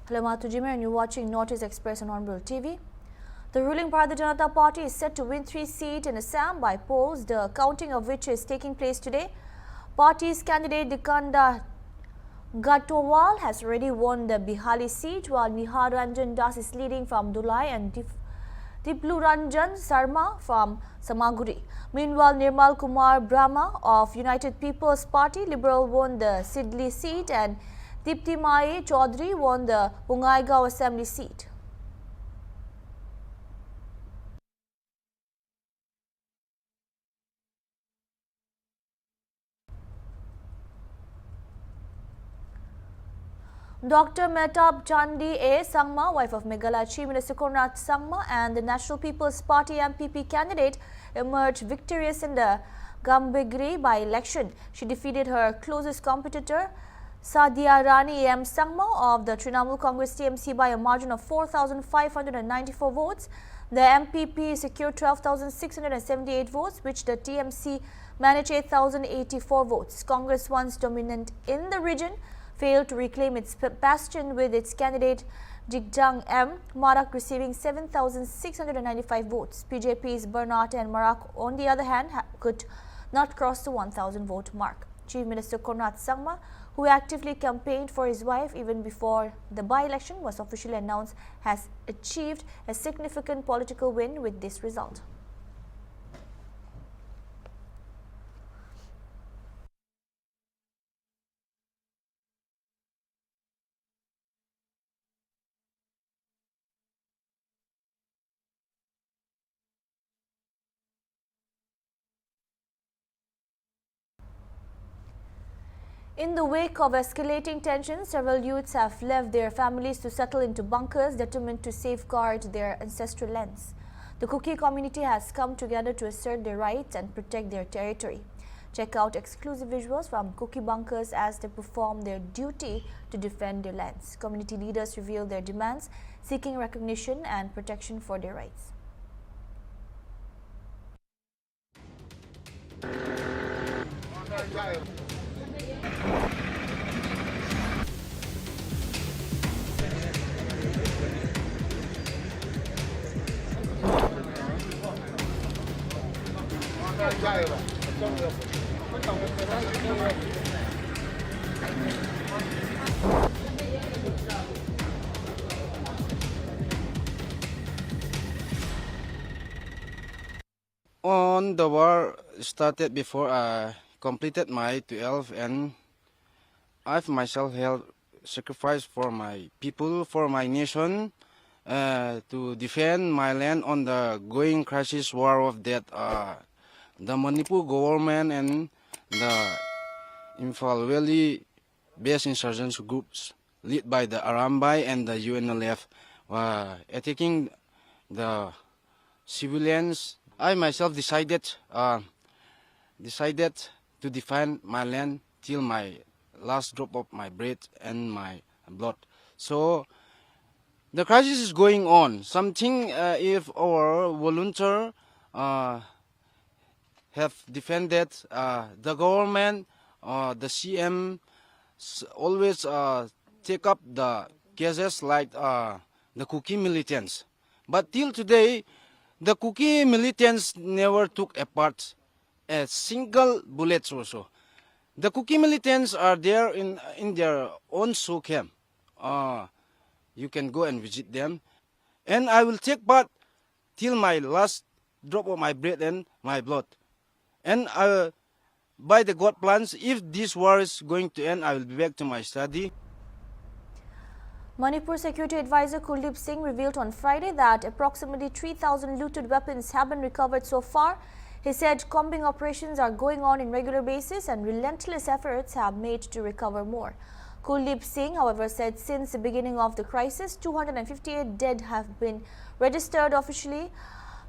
Hello, Matujima, and you're watching Northeast Express on HornbillTV. The ruling Bharatiya Janata Party is set to win 3 seats in Assam by polls, the counting of which is taking place today. Party's candidate Dikanda Gatowal has already won the Bihali seat, while Nihar Ranjan Das is leading from Dulai and Diplu Ranjan Sarma from Samaguri. Meanwhile, Nirmal Kumar Brahma of United People's Party Liberal won the Sidli seat and Dipti Mai Chaudhary won the Bongaigaon Assembly seat. Dr. Mehtab Chandi A. Sangma, wife of Meghalaya Chief Minister Konrad Sangma, and the National People's Party MPP candidate emerged victorious in the Gambigri by-election. She defeated her closest competitor, Sadia Rani M. Sangma of the Trinamool Congress TMC by a margin of 4,594 votes. The MPP secured 12,678 votes, which the TMC managed 8,084 votes. Congress, once dominant in the region, failed to reclaim its bastion with its candidate Jigjang M. Marak receiving 7,695 votes. BJP's Bernard and Marak, on the other hand, could not cross the 1,000 vote mark. Chief Minister Konrad Sangma, who actively campaigned for his wife even before the by-election was officially announced, has achieved a significant political win with this result. In the wake of escalating tensions, several youths have left their families to settle into bunkers, determined to safeguard their ancestral lands. The Kuki community has come together to assert their rights and protect their territory. Check out exclusive visuals from Kuki bunkers as they perform their duty to defend their lands. Community leaders reveal their demands, seeking recognition and protection for their rights. On the war started before I completed my 12, and I've myself held sacrifice for my people, for my nation, to defend my land on the going crisis war of that the Manipur government and the Imphal Valley based insurgents groups led by the Arambai and the UNLF attacking the civilians. I myself decided to defend my land till my last drop of my breath and my blood. So the crisis is going on. Something if our volunteer have defended the government, the CM always take up the cases like the Kuki militants. But till today, the Kuki militants never took apart a single bullet also. The Kuki militants are there in their own show camp. You can go and visit them. And I will take part till my last drop of my breath and my blood. And by the God plans, if this war is going to end, I will be back to my study. Manipur Security Advisor Kuldeep Singh revealed on Friday that approximately 3,000 looted weapons have been recovered so far. He said combing operations are going on in regular basis and relentless efforts have made to recover more. Kuldeep Singh, however, said since the beginning of the crisis, 258 dead have been registered officially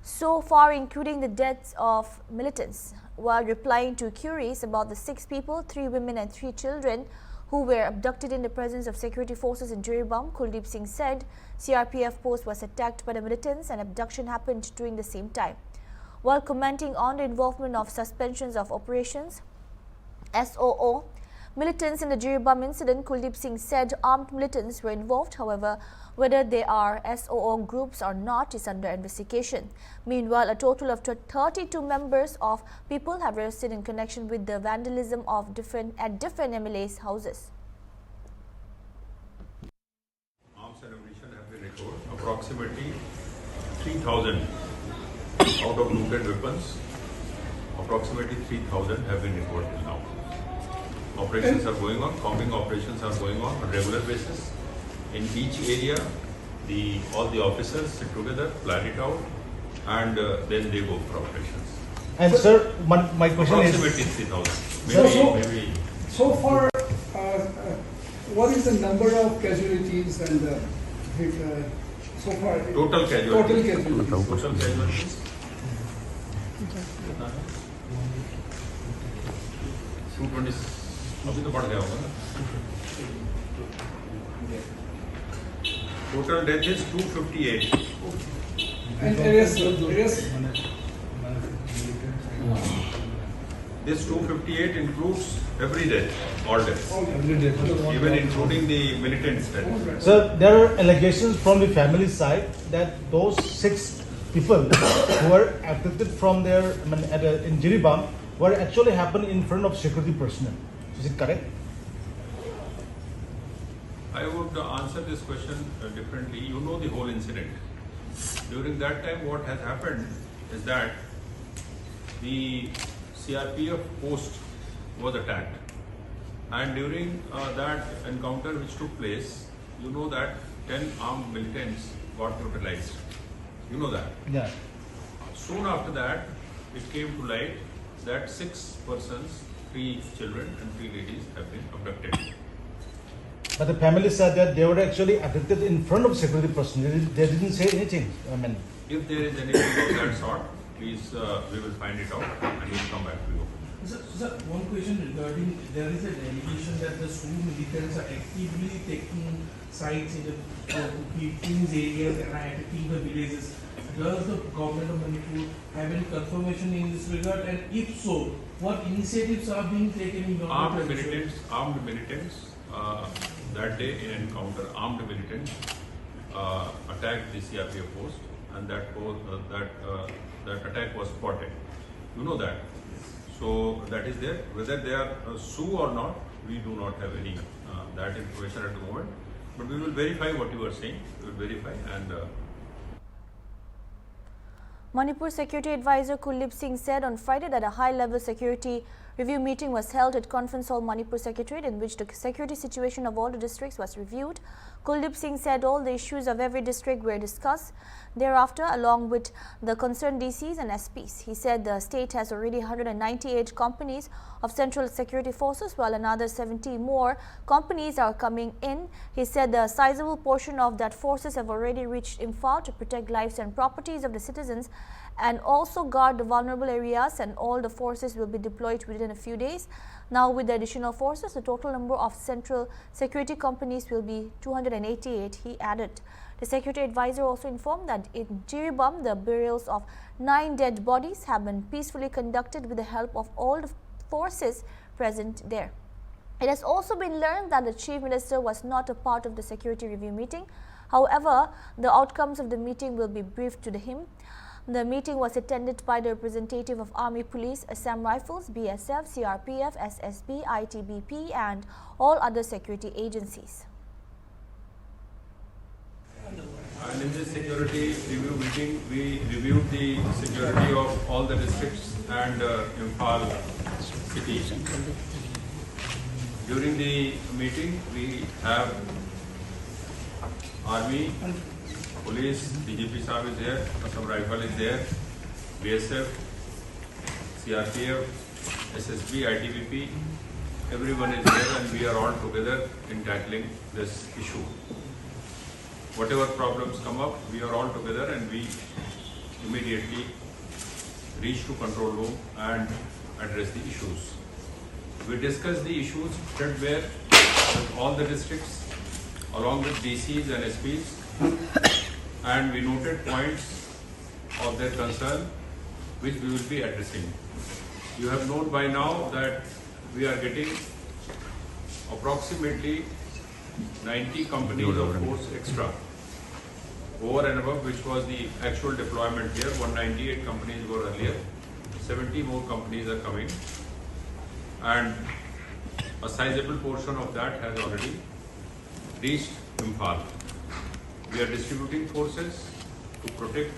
so far, including the deaths of militants. While replying to queries about the 6 people, 3 women and 3 children, who were abducted in the presence of security forces in Jiribam, Kuldeep Singh said CRPF post was attacked by the militants and abduction happened during the same time. While commenting on the involvement of suspensions of operations, SOO militants in the Jiribam incident, Kuldeep Singh said armed militants were involved. However, whether they are SOO groups or not is under investigation. Meanwhile, a total of 32 members of people have arrested in connection with the vandalism of different MLAs' houses. Arms and ammunition have been recovered. Approximately 3,000 out of looted weapons. Approximately 3,000 have been recovered till now. Operations are going on. Combing operations are going on a regular basis. In each area, all the officers sit together, plan it out, and then they go for operations. And sir, my question is approximately 3,000. Maybe. So far, what is the number of casualties and so far? Total casualties. Total casualties. 220. अभी तो बढ़ गया होगा ना. Total death is 258. And arrest. This 258 includes every death, all deaths, even including the militants' death. sir, there are allegations from the family side that those 6 people who were abducted from their in Jiribam were actually happened in front of security personnel. Is it correct? I would answer this question differently. You know the whole incident. During that time, what has happened is that the CRPF post was attacked, and during that encounter which took place, you know that 10 armed militants got brutalized. You know that. Yeah. Soon after that, it came to light that 6 persons, 3 children and 3 ladies have been abducted. But the family said that they were actually abducted in front of security personnel. They didn't say anything. If there is anything of that sort, please, we will find it out and we'll come back to you. Sir, one question regarding, there is an allegation that the Sioux militants are actively taking sides in the King's areas and are attacking the villages. Does the government of Manipur have any confirmation in this regard? And if so, what initiatives are being taken in order Armed to ensure? militants, that day in encounter, armed militants attacked the CRPF post, and that attack was spotted. You know that. So that is there. Whether they are Sioux or not, we do not have any that information at the moment. But we will verify what you are saying. We will verify and. Manipur Security Advisor Kuldeep Singh said on Friday that a high-level security review meeting was held at Conference Hall Manipur Secretariat, in which the security situation of all the districts was reviewed. Kuldeep Singh said all the issues of every district were discussed thereafter, along with the concerned DCs and SPs. He said the state has already 198 companies of Central Security Forces, while another 70 more companies are coming in. He said the sizable portion of that forces have already reached Imphal to protect lives and properties of the citizens and also guard the vulnerable areas, and all the forces will be deployed within a few days. Now, with the additional forces, the total number of central security companies will be 288, he added. The security advisor also informed that in Jiribam, the burials of 9 dead bodies have been peacefully conducted with the help of all the forces present there. It has also been learned that the Chief Minister was not a part of the security review meeting. However, the outcomes of the meeting will be briefed to him. The meeting was attended by the representative of Army Police, Assam Rifles, BSF, CRPF, SSB, ITBP and all other security agencies. And in this security review meeting, we reviewed the security of all the districts and Imphal city. During the meeting, we have Army, Police, DGP Sahib is there, Assam Rifle is there, BSF, CRPF, SSB, ITBP, everyone is there and we are all together in tackling this issue. Whatever problems come up, we are all together and we immediately reach to control room and address the issues. We discuss the issues threadbare with all the districts along with DCs and SPs, and we noted points of their concern which we will be addressing. You have known by now that we are getting approximately 90 companies of force extra, over and above which was the actual deployment here. 198 companies were earlier, 70 more companies are coming, and a sizable portion of that has already reached Imphal. We are distributing forces to protect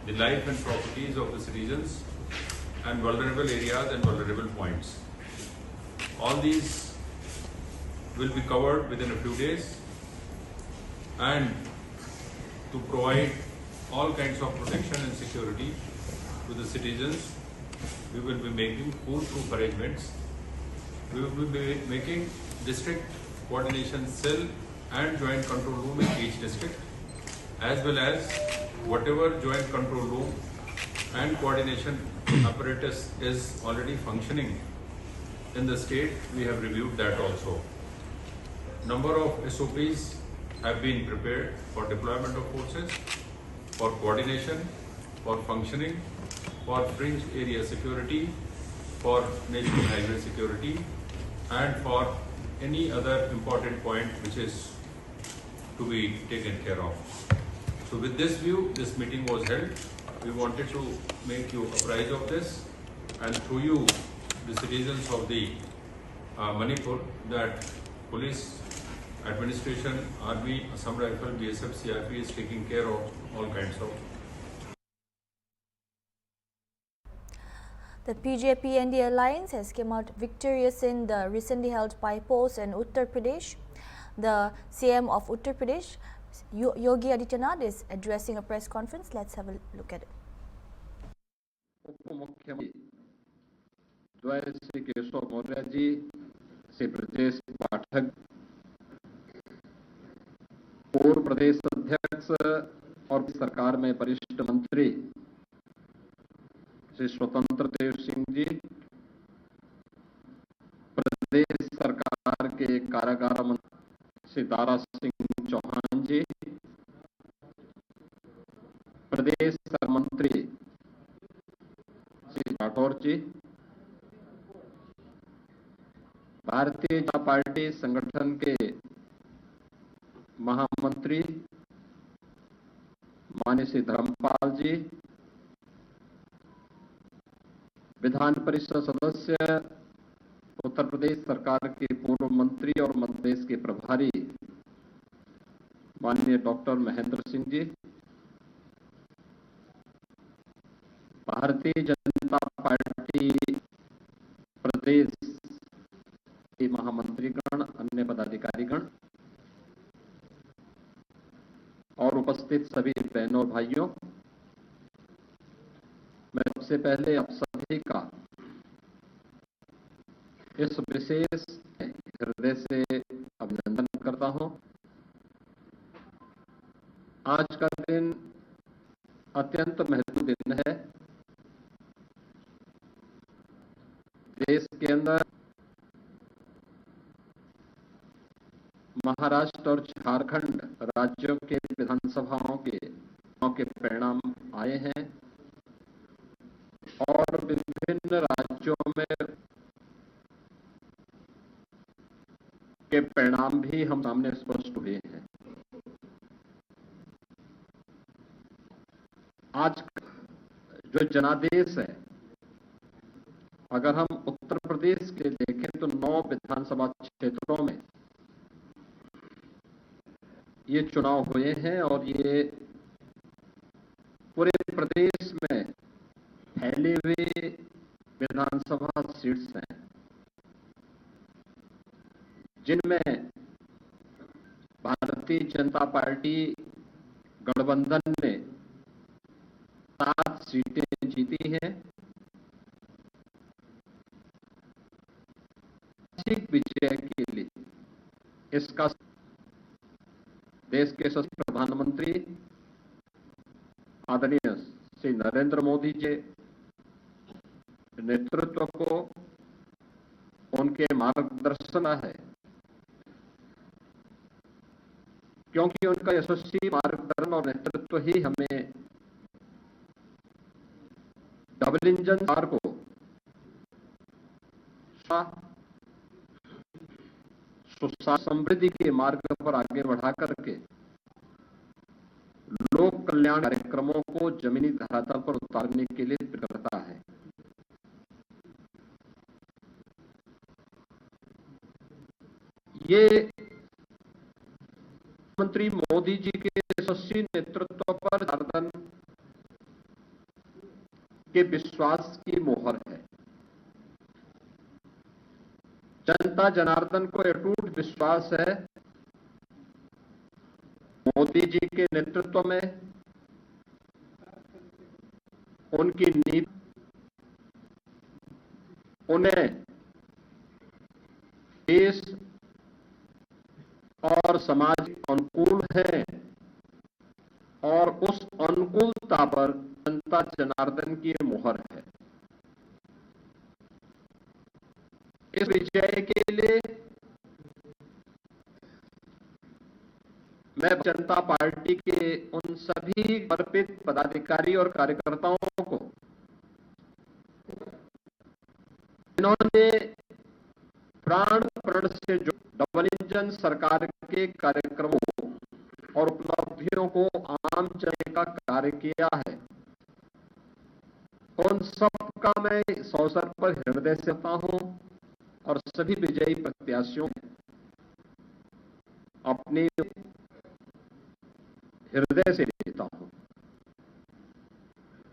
the life and properties of the citizens and vulnerable areas and vulnerable points. All these will be covered within a few days, and to provide all kinds of protection and security to the citizens, we will be making foolproof arrangements. We will be making district coordination cell and joint control room in each district, as well as whatever joint control room and coordination apparatus is already functioning in the state. We have reviewed that also. Number of SOPs have been prepared for deployment of forces, for coordination, for functioning, for fringe area security, for national highway security, and for any other important point which is to be taken care of. So with this view, this meeting was held. We wanted to make you apprised of this, and through you, the citizens of the Manipur, that police, administration, army, Assam Rifle, BSF, CRP is taking care of all kinds of. The BJP-NDA alliance has come out victorious in the recently held by-polls in Uttar Pradesh. The CM of Uttar Pradesh, Yogi Adityanath, is addressing a press conference. Let's have a look at it. उपमुख्यमंत्री द्वय श्री केशव मौर्य जी, श्री ब्रजेश पाठक, पूर्व प्रदेश अध्यक्ष और सरकार में वरिष्ठ मंत्री श्री स्वतंत्र देव सिंह जी, प्रदेश सरकार के कारागार मंत्री श्री दारा सिंह चौहान जी, प्रदेश मंत्री श्री राठौर जी, भारतीय जनता पार्टी संगठन के महामंत्री माननीय श्री धर्मपाल जी, विधान परिषद सदस्य उत्तर प्रदेश सरकार के पूर्व मंत्री और मध्य प्रदेश के प्रभारी माननीय डॉक्टर महेंद्र सिंह जी, भारतीय जनता पार्टी प्रदेश के महामंत्रीगण, अन्य पदाधिकारीगण और उपस्थित सभी बहनों और भाइयों, मैं सबसे पहले आप सभी का इस विशेष हृदय से अभिनंदन करता हूं। आज का दिन अत्यंत महत्वपूर्ण दिन है। देश के अंदर महाराष्ट्र और झारखंड राज्यों के विधानसभाओं के परिणाम आए हैं और विभिन्न राज्यों में के परिणाम भी हम सामने स्पष्ट हुए हैं। आज जो जनादेश है, अगर हम उत्तर प्रदेश के देखें तो 9 विधानसभा क्षेत्रों में ये चुनाव हुए हैं और ये पूरे प्रदेश में फैले हुए विधानसभा सीट्स हैं, जिनमें भारतीय जनता पार्टी गठबंधन ने 7 सीटें जीती हैं। विजय के लिए इसका देश के सशक्त प्रधानमंत्री आदरणीय श्री नरेंद्र मोदी जी नेतृत्व को, उनके मार्गदर्शन है, क्योंकि उनका यशस्वी मार्गदर्शन और नेतृत्व ही हमें डबल इंजन सरकार को समृद्धि के मार्ग पर आगे बढ़ा करके लोक कल्याण कार्यक्रमों को जमीनी धरातल पर उतारने के लिए करता है। ये प्रधानमंत्री मोदी जी के यशस्वी नेतृत्व पर झारखंड के विश्वास की मोहर है। जनता जनार्दन को अटूट विश्वास है मोदी जी के नेतृत्व में, उनकी नीति उन्हें देश और समाज अनुकूल है और उस अनुकूलता पर जनता जनार्दन की मोहर है। इस विजय के लिए मैं जनता पार्टी के उन सभी समर्पित पदाधिकारी और कार्यकर्ताओं को, जिन्होंने प्राण प्रण से जो डबल इंजन सरकार के कार्यक्रमों और उपलब्धियों को आम जनता का कार्य किया है, उन सबका मैं इस अवसर पर हृदय से करता हूं और सभी विजयी प्रत्याशियों अपने हृदय से लेता हूं।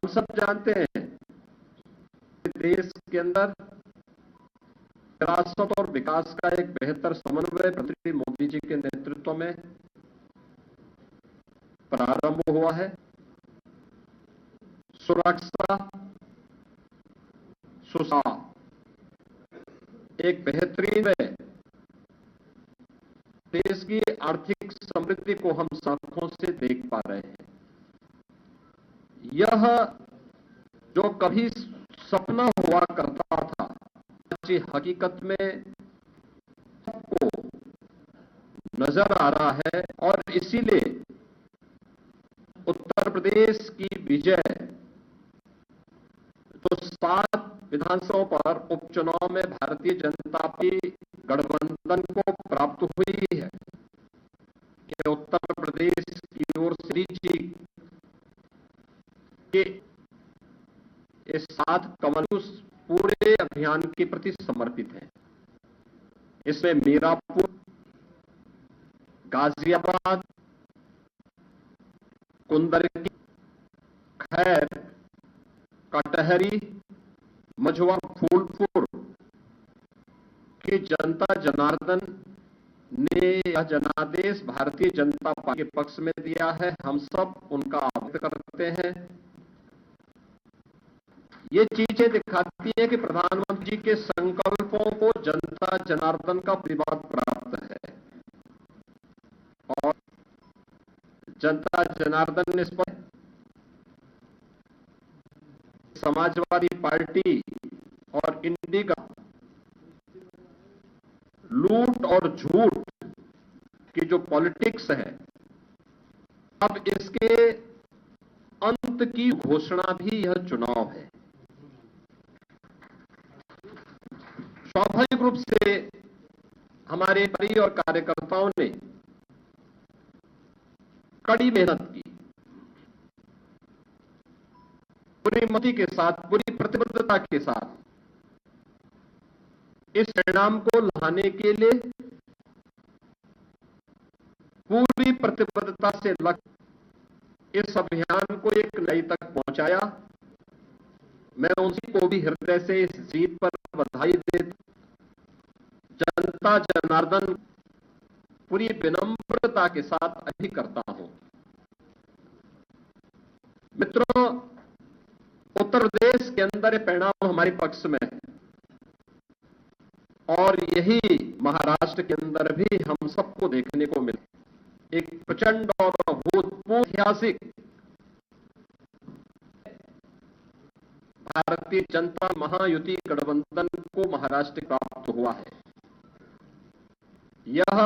हम सब जानते हैं कि देश के अंदर विरासत और विकास का एक बेहतर समन्वय प्रधानमंत्री मोदी जी के नेतृत्व में प्रारंभ हुआ है। सुरक्षा, सुशासन एक बेहतरीन है। देश की आर्थिक समृद्धि को हम आंखों से देख पा रहे हैं। यह जो कभी सपना हुआ करता था, आज हकीकत में सबको नजर आ रहा है और इसीलिए उत्तर प्रदेश की विजय तो 7 विधानसभाओं पर उपचुनाव में भारतीय जनता पार्टी गठबंधन को प्राप्त हुई है कि उत्तर प्रदेश की ओर श्री जी के इस 7 कमल पूरे अभियान के प्रति समर्पित है। इसमें मीरापुर, गाजियाबाद, कुंदरकी, खैर, कटहरी, मझवा, फूलपुर की जनता जनार्दन ने यह जनादेश भारतीय जनता पार्टी के पक्ष में दिया है। हम सब उनका आभार करते हैं। ये चीजें दिखाती है कि प्रधानमंत्री जी के संकल्पों को जनता जनार्दन का प्रतिवाद प्राप्त है और जनता जनार्दन ने इस पर समाजवादी पार्टी और इंडिया लूट और झूठ की जो पॉलिटिक्स है, अब इसके अंत की घोषणा भी यह चुनाव है। स्वाभाविक रूप से हमारे परिवार और कार्यकर्ताओं ने कड़ी मेहनत की, पूरी मति के साथ, पूरी प्रतिबद्धता के साथ इस परिणाम को लाने के लिए पूरी प्रतिबद्धता से लग इस अभियान को एक नई तक पहुंचाया। मैं उसी को भी हृदय से इस जीत पर बधाई देता। जनता जनार्दन पूरी विनम्रता के साथ अभी करता हूं। मित्रों, उत्तर प्रदेश के अंदर ये परिणाम हमारे पक्ष में है और यही महाराष्ट्र के अंदर भी हम सबको देखने को मिला। एक प्रचंड और अभूतपूर्व ऐतिहासिक भारतीय जनता महायुति गठबंधन को महाराष्ट्र प्राप्त हुआ है। यह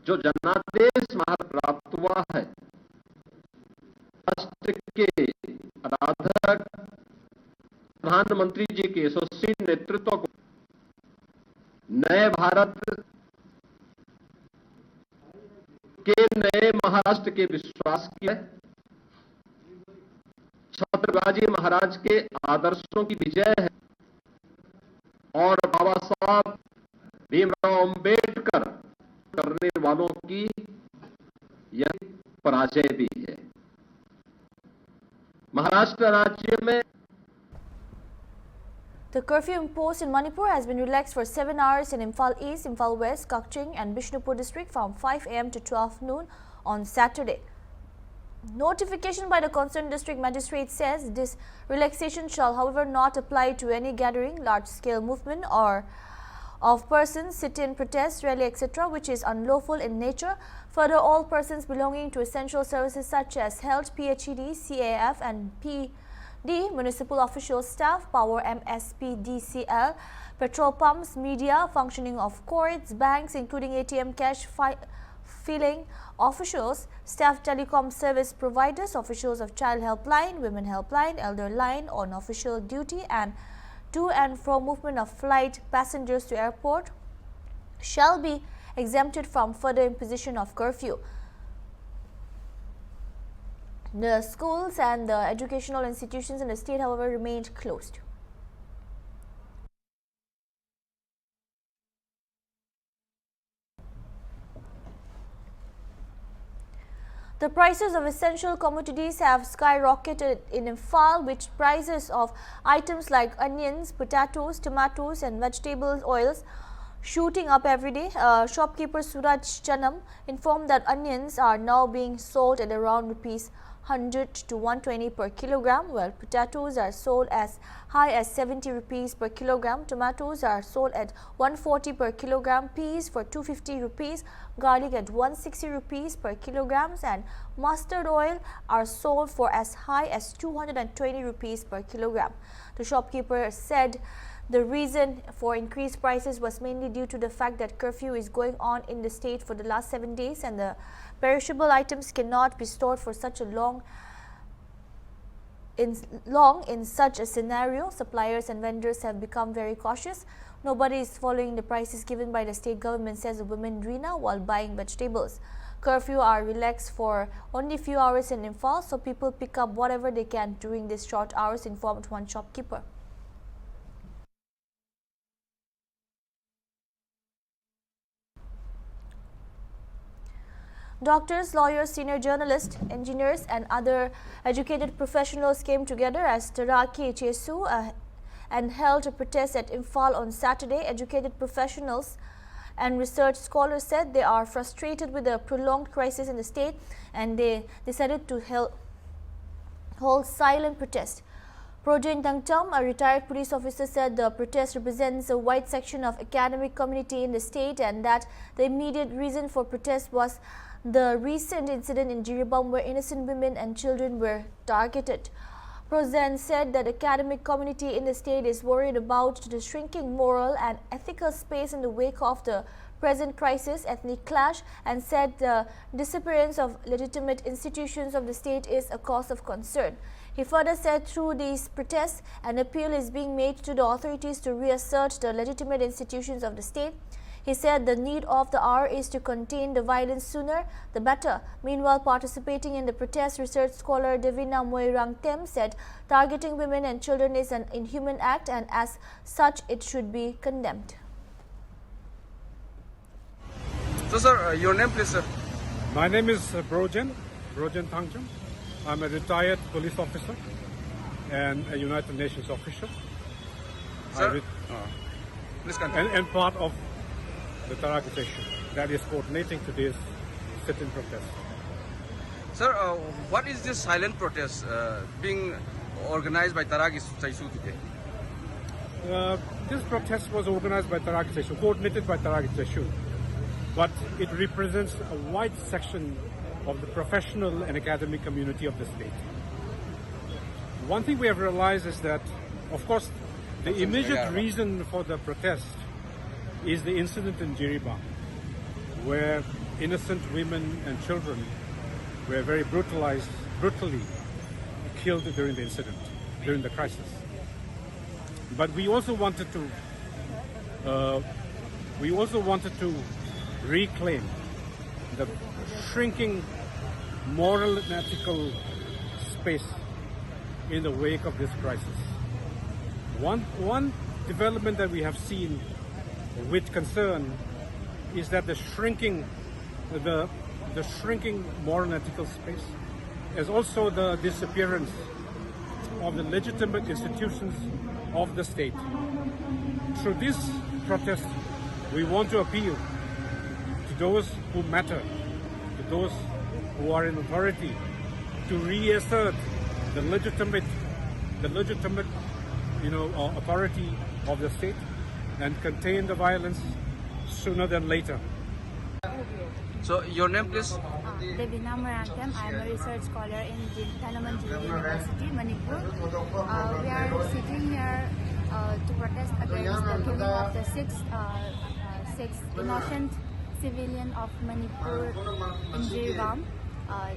जो जनादेश प्राप्त हुआ है, राष्ट्र के आराधक प्रधानमंत्री जी के यशस्वी नेतृत्व को नए भारत महाराष्ट्र के विश्वास की है, छत्रबाजी महाराज के आदर्शों की विजय है और बाबा साहब भीमराव अंबेडकर करने वालों की यह पराजय भी है। महाराष्ट्र राज्य में The curfew imposed in Manipur has been relaxed for 7 hours in Imphal East, Imphal West, Kakching and Bishnupur district from 5 am to 12 noon on Saturday. Notification by the concerned district magistrate says this relaxation shall however not apply to any gathering, large-scale movement or of persons, sit-in, protest, rally, etc. which is unlawful in nature. Further, all persons belonging to essential services such as health, PHED, CAF and PD, municipal officials, staff, power, MSP, DCL, petrol pumps, media, functioning of courts, banks including ATM cash filling officials, staff telecom service providers, officials of child helpline, women helpline, elder line on official duty and to and fro movement of flight passengers to airport shall be exempted from further imposition of curfew. The schools and the educational institutions in the state, however, remained closed. The prices of essential commodities have skyrocketed in Imphal, with prices of items like onions, potatoes, tomatoes and vegetable oils shooting up every day. Shopkeeper Suraj Chanam informed that onions are now being sold at around rupees 100 to 120 per kilogram, while potatoes are sold as high as 70 rupees per kilogram. Tomatoes are sold at 140 per kilogram, peas for 250 rupees, garlic at 160 rupees per kilogram, and mustard oil are sold for as high as 220 rupees per kilogram. The shopkeeper said the reason for increased prices was mainly due to the fact that curfew is going on in the state for the last 7 days and the perishable items cannot be stored for such a long in such a scenario. Suppliers and vendors have become very cautious. Nobody is following the prices given by the state government, says the woman Rina, while buying vegetables. Curfew are relaxed for only few hours in Imphal, so people pick up whatever they can during these short hours, informed one shopkeeper. Doctors, lawyers, senior journalists, engineers and other educated professionals came together as Taraki Chesu and held a protest at Imphal on Saturday. Educated professionals and research scholars said they are frustrated with the prolonged crisis in the state and they decided to hold silent protest. Projen Tangtam, a retired police officer, said the protest represents a wide section of academic community in the state and that the immediate reason for protest was the recent incident in Jiribam where innocent women and children were targeted. Prozen said that the academic community in the state is worried about the shrinking moral and ethical space in the wake of the present crisis, ethnic clash, and said the disappearance of legitimate institutions of the state is a cause of concern. He further said through these protests, an appeal is being made to the authorities to reassert the legitimate institutions of the state. He said the need of the hour is to contain the violence sooner the better. Meanwhile, participating in the protest, research scholar Devina Moirang Tem said targeting women and children is an inhuman act and as such it should be condemned. So sir, your name please sir? My name is Projen Tangcham. I'm a retired police officer and a United Nations official. Sir, please continue. And part of the Taraki session that is coordinating today's sit-in protest. Sir, what is this silent protest being organized by Taraki Session today? This protest was organized by Taraki Session, coordinated by Taraki Session, but it represents a wide section of the professional and academic community of the state. One thing we have realized is that, of course, the immediate reason for the protest is the incident in Jiribam, where innocent women and children were very brutally killed during the incident, during the crisis. But we also wanted to reclaim the shrinking moral and ethical space in the wake of this crisis. One development that we have seen with concern is that the shrinking moral and ethical space is also the disappearance of the legitimate institutions of the state. Through this protest, we want to appeal to those who matter, to those who are in authority, to reassert the legitimate authority of the state and contain the violence sooner than later. So your name, please? Devina Murangam. I am a research scholar in Dhanamanjiri University, Manipur. We are sitting here to protest against the killing of the six innocent civilians of Manipur in Jiribam,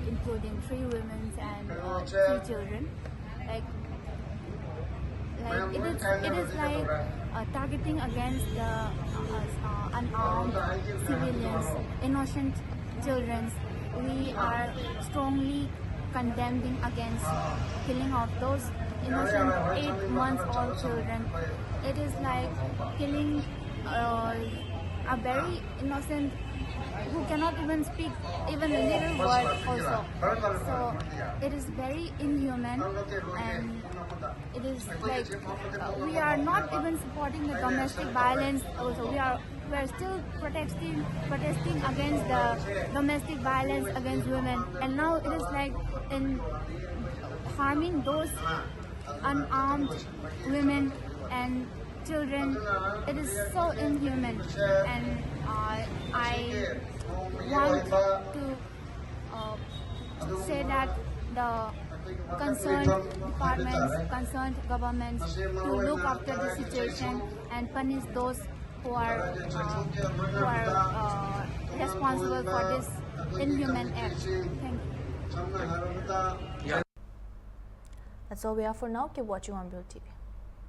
including 3 women and 3 children. It is like targeting against the unarmed civilians, innocent children. We are strongly condemning against killing of those innocent 8-month-old children. It is like killing a very innocent who cannot even speak even a little word also. So it is very inhuman, and it is like we are not even supporting the domestic violence also. We are still protesting against the domestic violence against women, and now it is like in harming those unarmed women and children. It is so inhuman, and I want to say that the concerned departments, concerned governments to look after the situation and punish those who are responsible for this inhuman act. Thank you. That's all we have for now. Keep watching Hornbill TV.